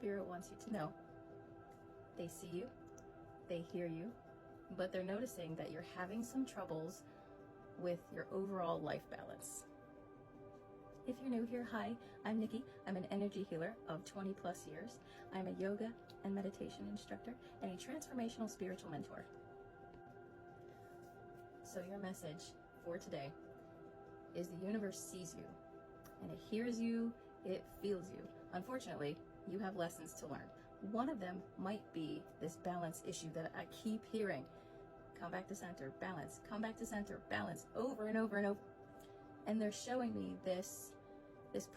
Spirit wants you to know. They see you, they hear you, but they're noticing that you're having some troubles with your overall life balance. If you're new here, hi, I'm Nikki. I'm an energy healer of 20 plus years. I'm a yoga and meditation instructor and a transformational spiritual mentor. So your message for today is the universe sees you and it hears you, it feels you. Unfortunately, you have lessons to learn. One of them might be this balance issue that I keep hearing. Come back to center, balance, come back to center, balance, over and over and over. And they're showing me this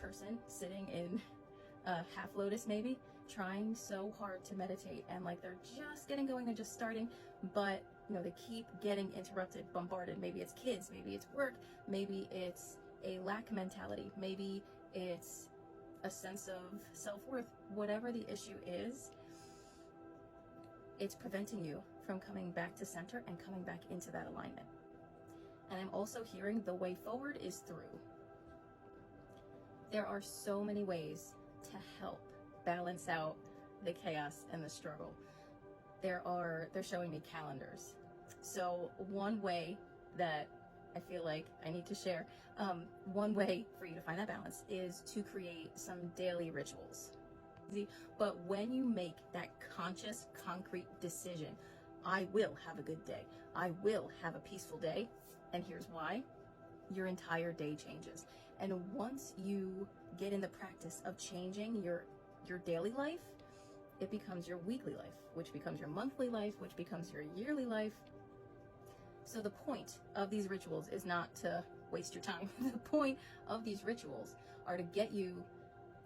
person sitting in half lotus maybe, trying so hard to meditate, and like they're just getting going, they're just starting, but you know, they keep getting interrupted, bombarded. Maybe it's kids, maybe it's work, maybe it's a lack mentality, maybe it's a sense of self-worth. Whatever the issue is, it's preventing you from coming back to center and coming back into that alignment. And I'm also hearing the way forward is through. There are so many ways to help balance out the chaos and the struggle. They're showing me calendars. So one way that I feel like I need to share, one way for you to find that balance is to create some daily rituals. But when you make that conscious, concrete decision, I will have a good day, I will have a peaceful day, and here's why, your entire day changes. And once you get in the practice of changing your daily life, it becomes your weekly life, which becomes your monthly life, which becomes your yearly life. So the point of these rituals is not to waste your time. The point of these rituals are to get you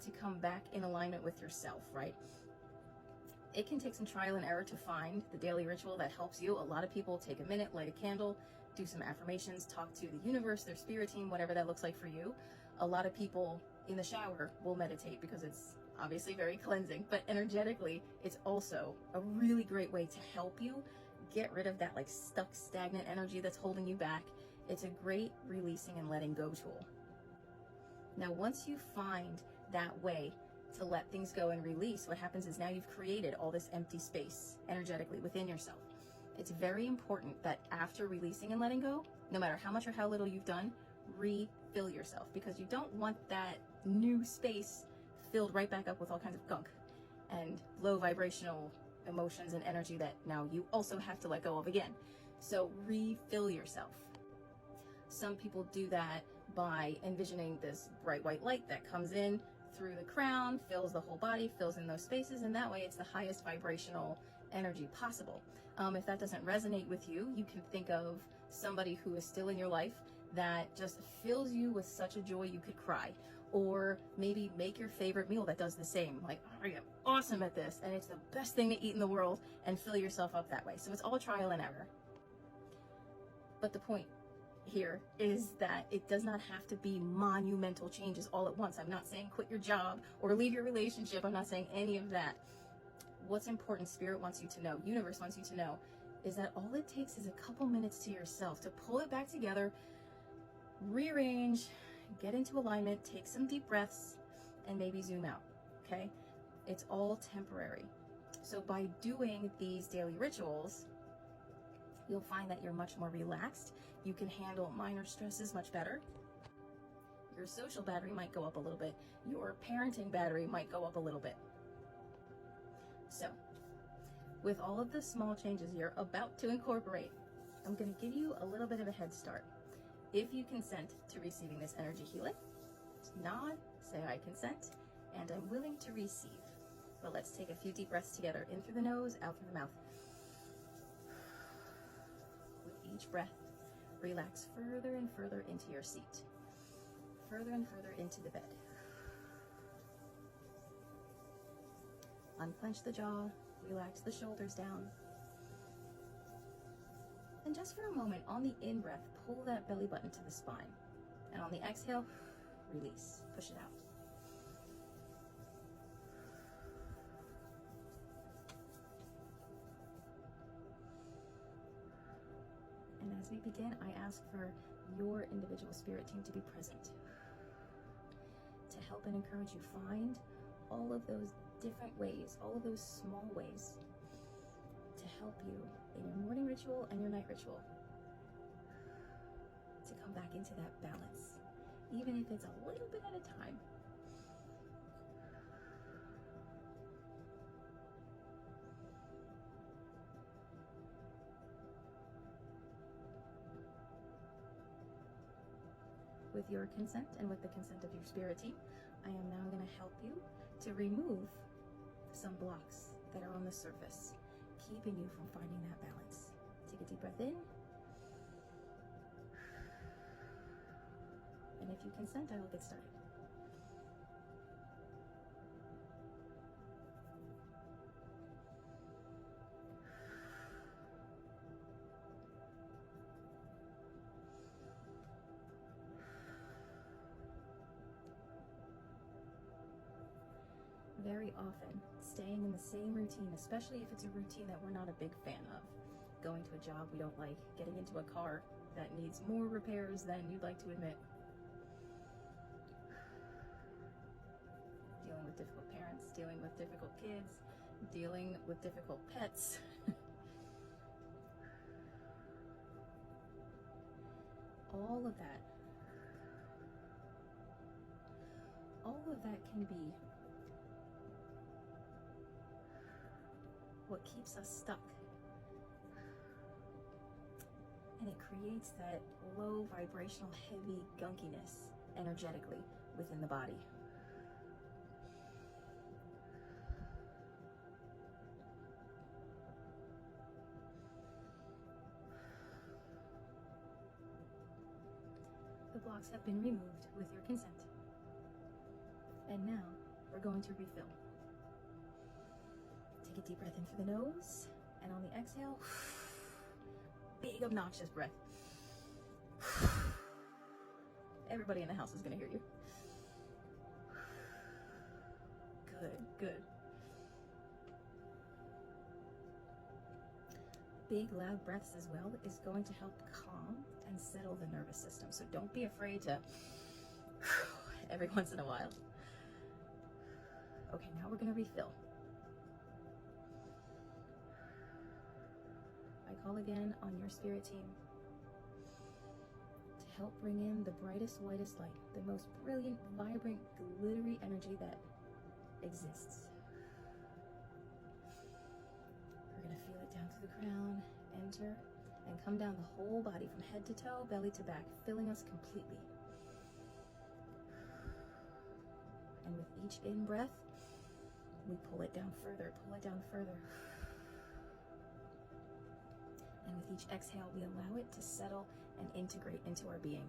to come back in alignment with yourself, right? It can take some trial and error to find the daily ritual that helps you. A lot of people take a minute, light a candle, do some affirmations, talk to the universe, their spirit team, whatever that looks like for you. A lot of people in the shower will meditate because it's obviously very cleansing, but energetically, it's also a really great way to help you get rid of that like stuck, stagnant energy that's holding you back. It's a great releasing and letting go tool. Now, once you find that way to let things go and release, what happens is now you've created all this empty space energetically within yourself. It's very important that after releasing and letting go, no matter how much or how little you've done, refill yourself, because you don't want that new space filled right back up with all kinds of gunk and low vibrational emotions and energy that now you also have to let go of again. So refill yourself. Some people do that by envisioning this bright white light that comes in through the crown, fills the whole body, fills in those spaces, and that way it's the highest vibrational energy possible. If that doesn't resonate with you, you can think of somebody who is still in your life that just fills you with such a joy you could cry. Or maybe make your favorite meal that does the same. Like, I am awesome at this, and it's the best thing to eat in the world, and fill yourself up that way. So it's all trial and error. But the point here is that it does not have to be monumental changes all at once. I'm not saying quit your job or leave your relationship. I'm not saying any of that. What's important, Spirit wants you to know, universe wants you to know, is that all it takes is a couple minutes to yourself to pull it back together, rearrange, get into alignment, take some deep breaths, and maybe zoom out, okay? It's all temporary. So by doing these daily rituals, you'll find that you're much more relaxed. You can handle minor stresses much better. Your social battery might go up a little bit. Your parenting battery might go up a little bit. So, with all of the small changes you're about to incorporate, I'm going to give you a little bit of a head start. If you consent to receiving this energy healing, nod, say I consent, and I'm willing to receive. But let's take a few deep breaths together, in through the nose, out through the mouth. With each breath, relax further and further into your seat, further and further into the bed. Unclench the jaw, relax the shoulders down. And just for a moment, on the in-breath, pull that belly button to the spine. And on the exhale, release, push it out. And as we begin, I ask for your individual spirit team to be present, to help and encourage you find all of those different ways, all of those small ways to help you in your morning ritual and your night ritual to come back into that balance, even if it's a little bit at a time. With your consent and with the consent of your spirit team, I am now going to help you to remove some blocks that are on the surface, keeping you from finding that balance. Take a deep breath in. And if you consent, I will get started. Very often, staying in the same routine, especially if it's a routine that we're not a big fan of, going to a job we don't like, getting into a car that needs more repairs than you'd like to admit, dealing with difficult parents, dealing with difficult kids, dealing with difficult pets. All of that can be what keeps us stuck. And it creates that low vibrational, heavy gunkiness energetically within the body. The blocks have been removed with your consent. And now we're going to refill. Take a deep breath in through the nose, and on the exhale, big obnoxious breath. Everybody in the house is going to hear you. Good. Big loud breaths as well is going to help calm and settle the nervous system. So don't be afraid to every once in a while. Okay, now we're going to refill. I call again on your spirit team to help bring in the brightest, whitest light, the most brilliant, vibrant, glittery energy that exists. We're going to feel it down through the crown, enter, and come down the whole body from head to toe, belly to back, filling us completely. And with each in-breath, we pull it down further, And with each exhale, we allow it to settle and integrate into our being.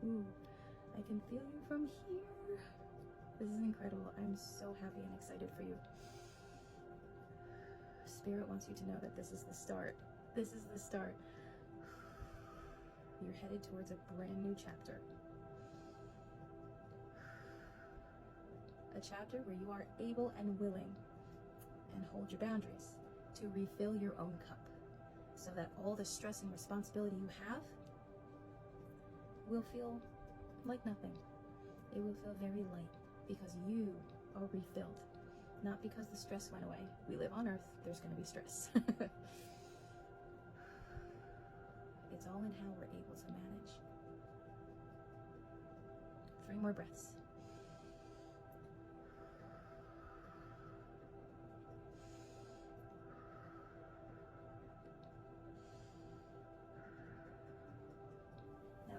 Ooh, I can feel you from here. This is incredible. I'm so happy and excited for you. Spirit wants you to know that this is the start. This is the start. You're headed towards a brand new chapter. A chapter where you are able and willing, and hold your boundaries, to refill your own cup, so that all the stress and responsibility you have will feel like nothing. It will feel very light, because you are refilled, not because the stress went away. We live on earth, there's going to be stress. It's all in how we're able to manage. 3 more breaths.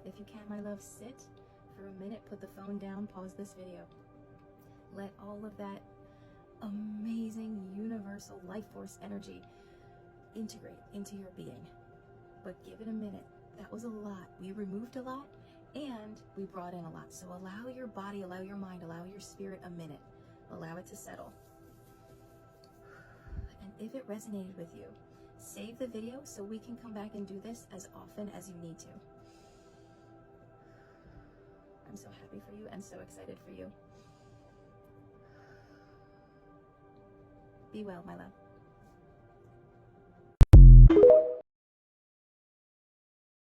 If you can, my love, sit for a minute, put the phone down, pause this video. Let all of that amazing universal life force energy integrate into your being. But give it a minute. That was a lot. We removed a lot and we brought in a lot. So allow your body, allow your mind, allow your spirit a minute. Allow it to settle. And if it resonated with you, save the video so we can come back and do this as often as you need to. I'm so happy for you and so excited for you. Be well, my love.